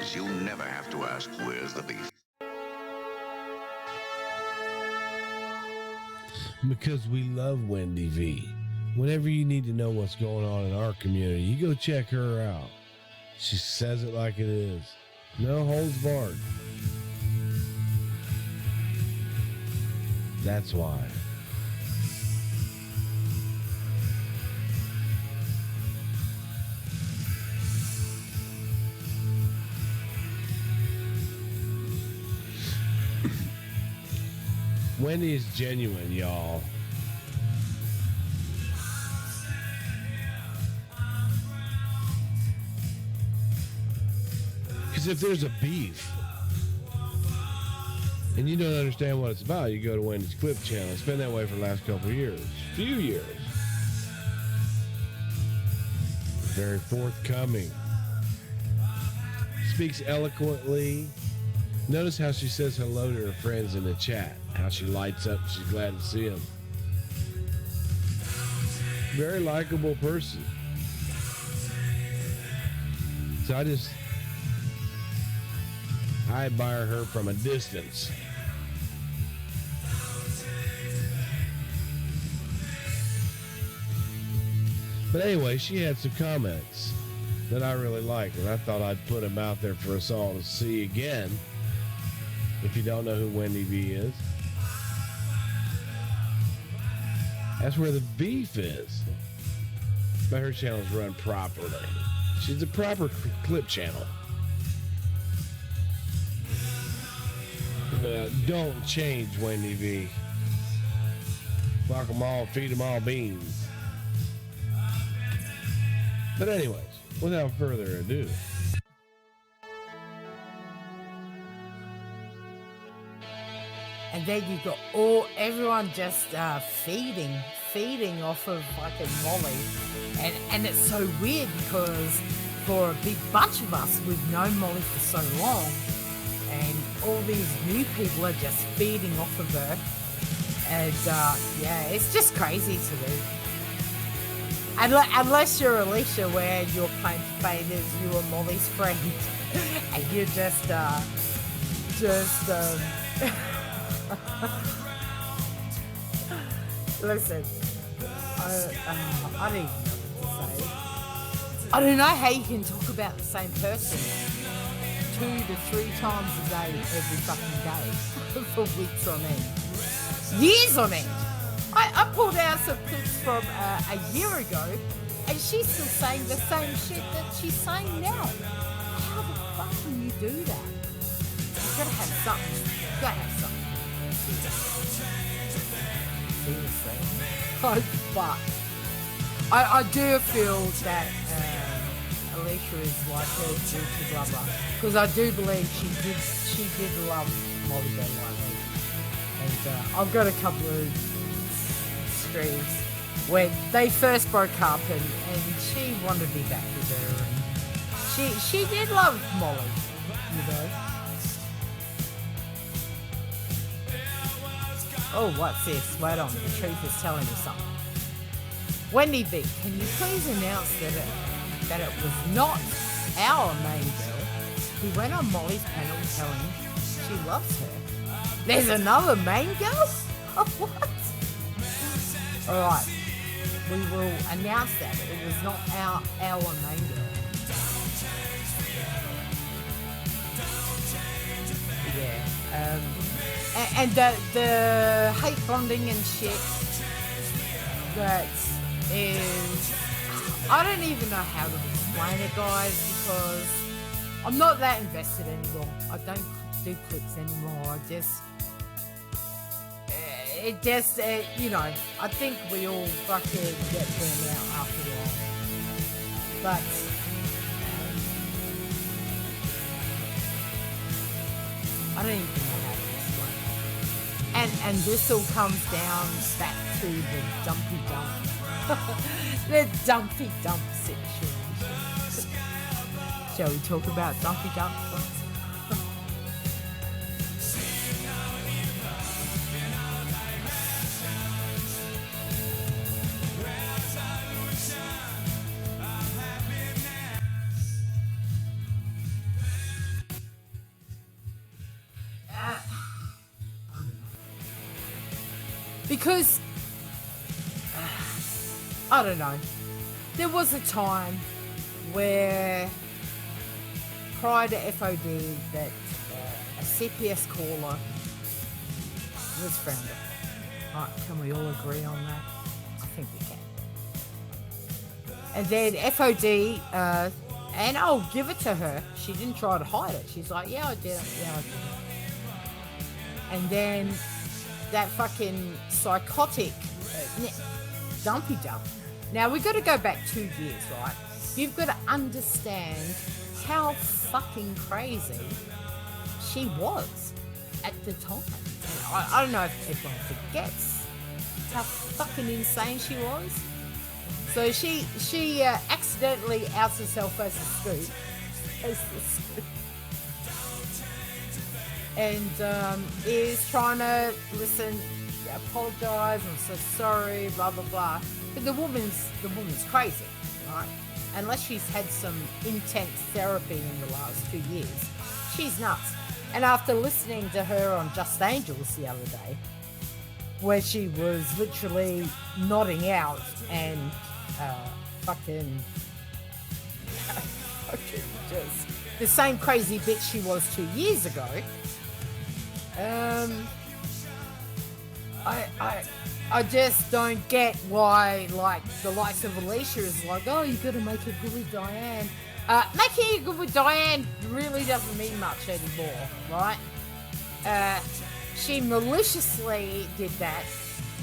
Please, you never have to ask, where's the beef? Because we love WendyV. Whenever you need to know what's going on in our community, you go check her out. She says it like it is. No holds barred. That's why. Wendy is genuine, y'all. Because if there's a beef and you don't understand what it's about, you go to Wendy's Clip channel. It's been that way for the last couple of years. Few years. Very forthcoming. Speaks eloquently. Notice how she says hello to her friends in the chat. How she lights up. She's glad to see them. Very likable person. So I admire her from a distance. But anyway, she had some comments that I really liked, and I thought I'd put them out there for us all to see again. If you don't know who WendyV is, that's where the beef is. But her channel's run properly. She's a proper clip channel. Don't change, WendyV. Fuck them all, feed them all beans. But anyways, without further ado, and then you got everyone just feeding off of fucking Molly, and it's so weird because for a big bunch of us, we've known Molly for so long, and all these new people are just feeding off of her, and yeah, it's just crazy to me. Unless you're Alicia, where your claim to fame is you are Molly's friend, and you're just listen, I don't even know what to say. I don't know how you can talk about the same person 2 to 3 times a day, every fucking day, for weeks on end, years on end. I pulled out some clips from a year ago, and she's still saying the same shit that she's saying now. How the fuck can you do that? You've got to have something. You've got to have something. Seriously. Oh, fuck. I do feel that Alicia is like her YouTube lover, because I do believe she did love Molly Ben like me. And I've got a couple of streams when they first broke up, and she wanted to be back with her, and she did love Molly, you know. Oh, what's this? Wait on, the truth is telling me something. WendyV, can you please announce that it was not our main girl who went on Molly's panel telling she loves her? There's another main girl? What? Alright, we will announce that it was not our main girl. Yeah, and the hate bonding and shit, that is, I don't even know how to explain it, guys, because I'm not that invested anymore. I don't do clips anymore. You know, I think we all fucking get burned out after a while. But I don't even know how to explain it. And this all comes down back to the dumpy dump. The dumpy dump situation. Shall we talk about dumpy dump? Because, I don't know, there was a time where, prior to FOD, that a CPS caller was frowned upon. Right, can we all agree on that? I think we can. And then FOD, and I'll give it to her, she didn't try to hide it. She's like, yeah, I did it. Yeah, I did it. And then that fucking psychotic dumpy dump. Now, we've got to go back 2 years, right? You've got to understand how fucking crazy she was at the time. And I don't know if everyone forgets how fucking insane she was. So she accidentally outs herself as a scoop. And is trying to listen, apologise, I'm so sorry, blah blah blah. But the woman's crazy, right? Unless she's had some intense therapy in the last 2 years, she's nuts. And after listening to her on Just Angels the other day, where she was literally nodding out and fucking just the same crazy bitch she was 2 years ago. I just don't get why, like, the likes of Alicia is like, oh, you gotta make it good with Diane. Making it good with Diane really doesn't mean much anymore, right? She maliciously did that.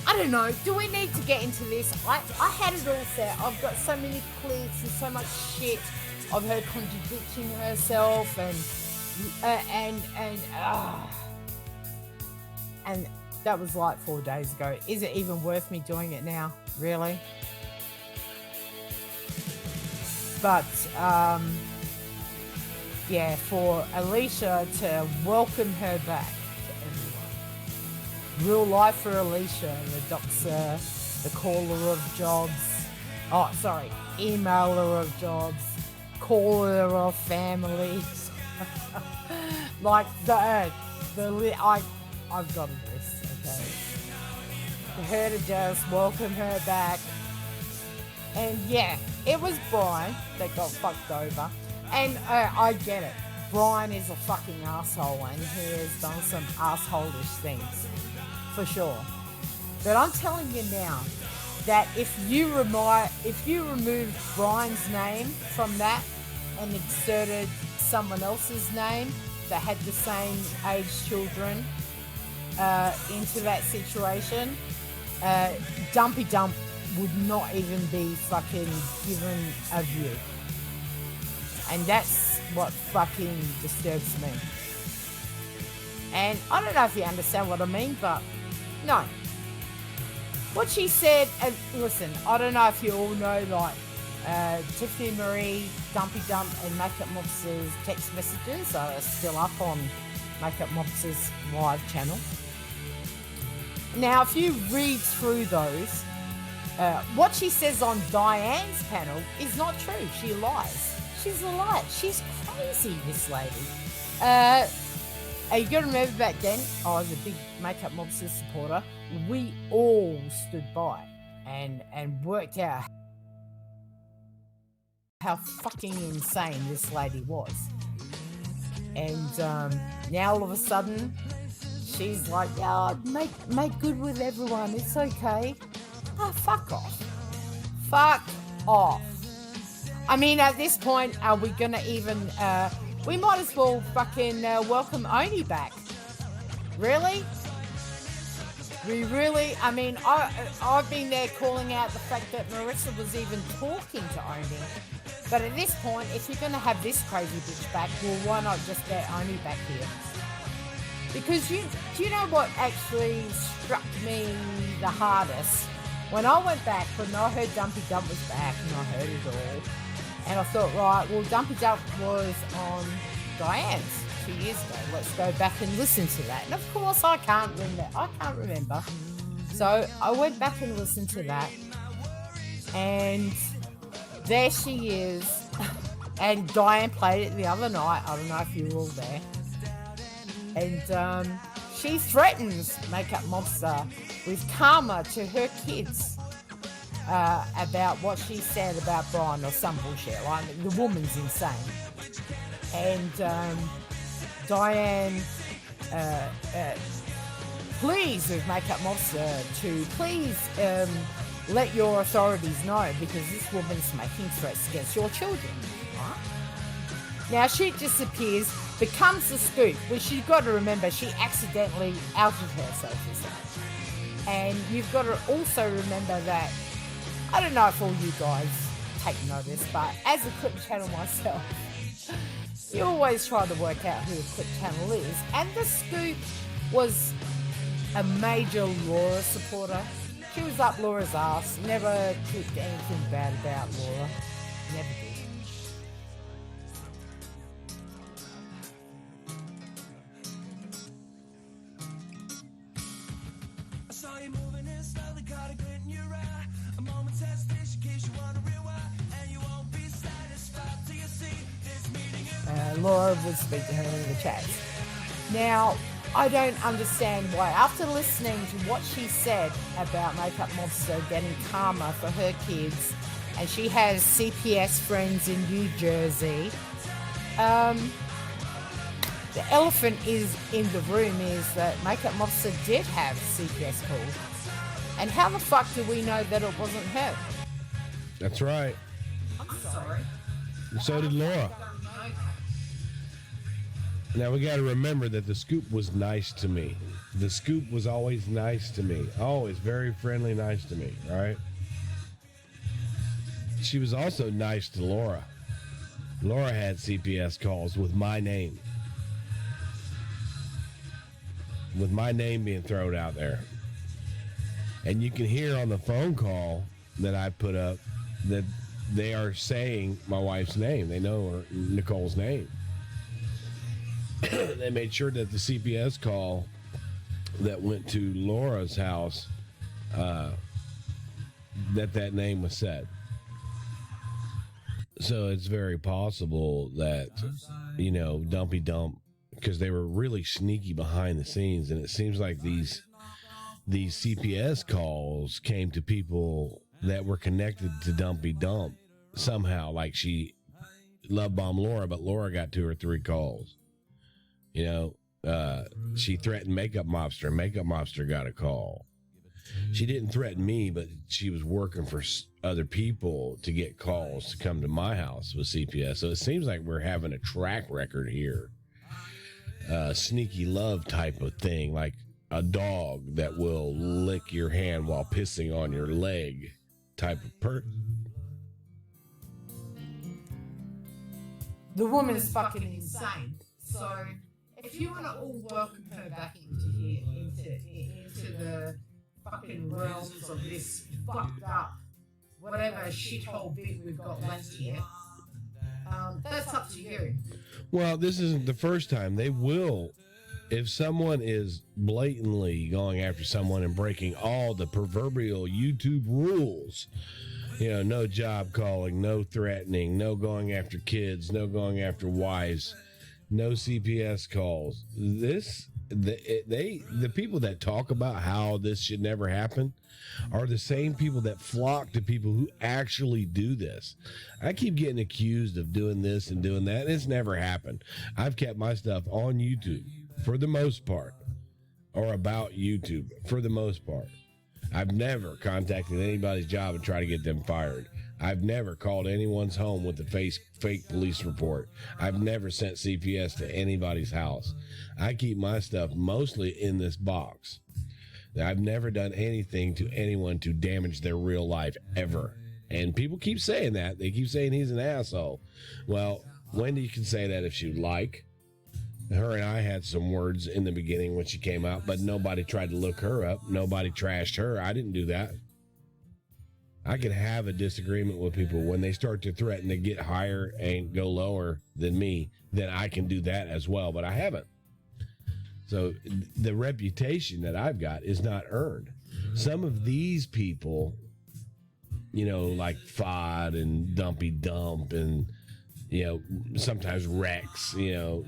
I don't know, do we need to get into this? I had it all set. I've got so many clips and so much shit of her contradicting herself and that was like 4 days ago. Is it even worth me doing it now? Really? But, yeah, for Alicia to welcome her back to everyone. Real life for Alicia, the doxer, the caller of jobs. Oh, sorry, emailer of jobs, caller of families. Like, I've got a list, okay? For her to just welcome her back. And yeah, it was Bryan that got fucked over. And I get it. Bryan is a fucking asshole and he has done some asshole-ish things. For sure. But I'm telling you now that if you removed Bryan's name from that and inserted someone else's name that had the same age children into that situation, Dumpy Dump would not even be fucking given a view. And that's what fucking disturbs me. And I don't know if you understand what I mean, but no. What she said, and listen, I don't know if you all know, like, Tiffany Marie, Dumpy Dump, and Makeup Mobster's text messages are still up on Makeup Mobster's live channel. Now, if you read through those, what she says on Diane's panel is not true. She lies. She's a liar. She's crazy, this lady. You gotta remember back then, I was a big Makeup Mobster supporter. We all stood by and worked out how fucking insane this lady was. And now all of a sudden, she's like, yeah, make good with everyone. It's okay. Oh, fuck off. Fuck off. I mean, at this point, are we going to even... we might as well fucking welcome Oni back. Really? We really... I mean, I've been there calling out the fact that Marissa was even talking to Oni. But at this point, if you're going to have this crazy bitch back, well, why not just get Oni back here? Because do you know what actually struck me the hardest? When I went back, when I heard Dumpy Dump was back, and I heard it all, and I thought, right, well, Dumpy Dump was on Diane's 2 years ago. Let's go back and listen to that. And of course, I can't remember. So I went back and listened to that, and there she is. And Diane played it the other night. I don't know if you were all there. And she threatens Makeup Mobster with karma to her kids about what she said about Brian or some bullshit. Like, the woman's insane. And Diane please, with Makeup Monster, to please let your authorities know, because this woman's making threats against your children. Right? Now she disappears, becomes the scoop, which you've got to remember she accidentally outed herself as that. And you've got to also remember that, I don't know if all you guys take notice, but as a clip channel myself, you always try to work out who a clip channel is, and the scoop was a major Laura supporter. She was up Laura's ass, never clicked anything bad about Laura, never did. Laura would speak to her in the chat. Now, I don't understand why, after listening to what she said about Makeup Monster getting karma for her kids, and she has CPS friends in New Jersey, the elephant is in the room is that Makeup Monster did have CPS calls. And how the fuck do we know that it wasn't her? That's right. I'm sorry. And so did Laura. Now, we got to remember that the scoop was nice to me. The scoop was always nice to me. Always very friendly, nice to me, right? She was also nice to Laura. Laura had CPS calls with my name. With my name being thrown out there. And you can hear on the phone call that I put up that they are saying my wife's name. They know her, Nicole's name. They made sure that the CPS call that went to Laura's house, that name was said. So it's very possible that, Dumpy Dump, because they were really sneaky behind the scenes, and it seems like these CPS calls came to people that were connected to Dumpy Dump somehow. Like, she love bombed Laura, but Laura got 2 or 3 calls. She threatened Makeup Mobster. Makeup Mobster got a call. She didn't threaten me, but she was working for other people to get calls to come to my house with CPS. So it seems like we're having a track record here. Sneaky love type of thing, like a dog that will lick your hand while pissing on your leg type of person. The woman is fucking insane. So if you want to all welcome her back into here, into the fucking realms of this fucked up, whatever shithole bit we've got left here, that's up to you. Well, this isn't the first time. They will, if someone is blatantly going after someone and breaking all the proverbial YouTube rules, no job calling, no threatening, no going after kids, no going after wives, no CPS calls. The people that talk about how this should never happen are the same people that flock to people who actually do this. I keep getting accused of doing this and doing that, and it's never happened. I've kept my stuff on YouTube for the most part, or about YouTube for the most part. I've never contacted anybody's job and tried to get them fired. I've never called anyone's home with a fake police report. I've never sent CPS to anybody's house. I keep my stuff mostly in this box. I've never done anything to anyone to damage their real life, ever. And people keep saying that. They keep saying he's an asshole. Well, Wendy can say that if she'd like. Her and I had some words in the beginning when she came out, but nobody tried to look her up. Nobody trashed her. I didn't do that. I can have a disagreement with people when they start to threaten to get higher and go lower than me, then I can do that as well, but I haven't. So the reputation that I've got is not earned. Some of these people, like FOD and Dumpy Dump and, sometimes Rex,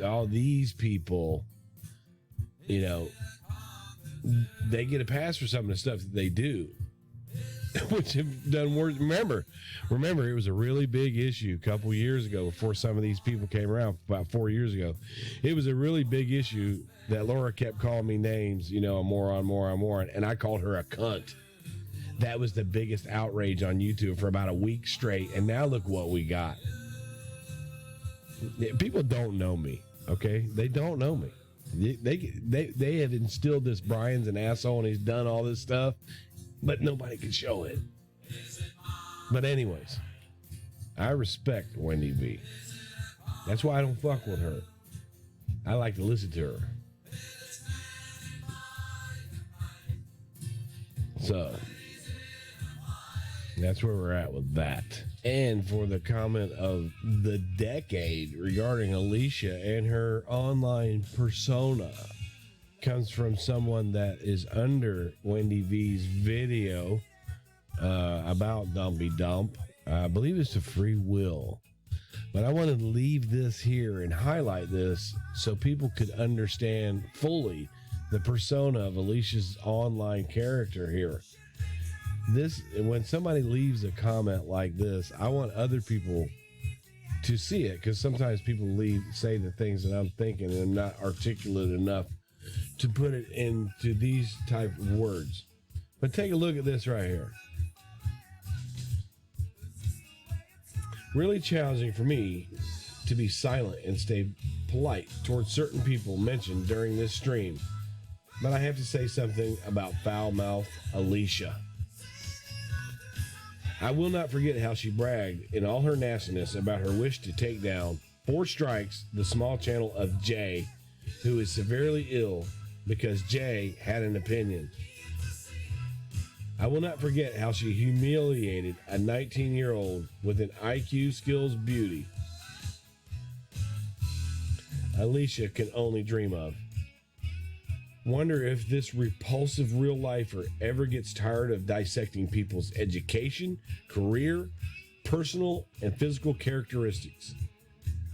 all these people, they get a pass for some of the stuff that they do, which have done worse. Remember, it was a really big issue a couple years ago before some of these people came around, about 4 years ago. It was a really big issue that Laura kept calling me names, you know, a moron, and I called her a cunt. That was the biggest outrage on YouTube for about a week straight, and now look what we got. People don't know me, okay? They don't know me. They have instilled this Bryan's an asshole and he's done all this stuff, but nobody can show it. But anyways, I respect Wendy V. That's why I don't fuck with her. I like to listen to her. So that's where we're at with that. And for the comment of the decade regarding Alicia and her online persona, comes from someone that is under Wendy V's video about Dumpy Dump. I believe it's to Free Will. But I wanted to leave this here and highlight this so people could understand fully the persona of Alicia's online character here. This, when somebody leaves a comment like this, I want other people to see it, because sometimes people say the things that I'm thinking and I'm not articulate enough to put it into these type of words. But take a look at this right here. Really challenging for me to be silent and stay polite towards certain people mentioned during this stream. But I have to say something about foul-mouthed Alicia. I will not forget how she bragged in all her nastiness about her wish to take down 4 strikes the small channel of Jay, who is severely ill because Jay had an opinion. I will not forget how she humiliated a 19-year-old with an IQ skills beauty Alicia can only dream of. Wonder if this repulsive real-lifer ever gets tired of dissecting people's education, career, personal, and physical characteristics.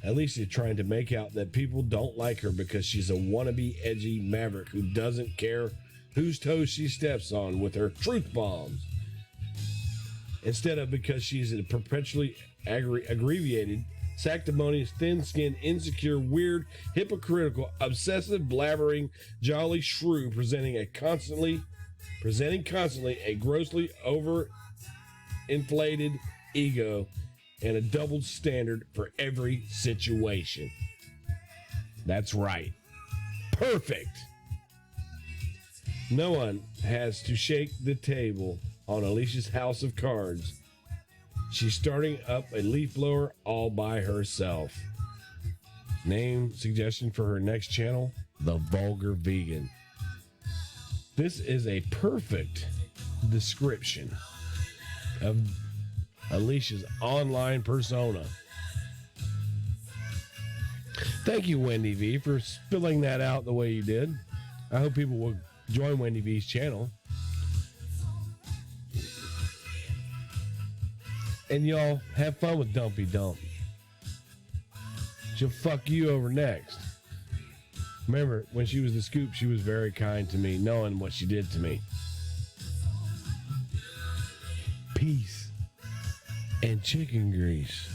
Alicia trying to make out that people don't like her because she's a wannabe edgy maverick who doesn't care whose toes she steps on with her truth bombs, instead of because she's a perpetually aggravated, sanctimonious, thin-skinned, insecure, weird, hypocritical, obsessive, blabbering, jolly shrew presenting constantly a grossly overinflated ego and a doubled standard for every situation. That's right. Perfect. No one has to shake the table on Alicia's house of cards. She's starting up a leaf blower all by herself. Name suggestion for her next channel: The Vulgar Vegan. This is a perfect description of Alicia's online persona. Thank you, Wendy V, for spilling that out the way you did. I hope people will join Wendy V's channel. And y'all have fun with Dumpy Dump. She'll fuck you over next. Remember, when she was the Scoop, she was very kind to me, knowing what she did to me. Peace and chicken grease.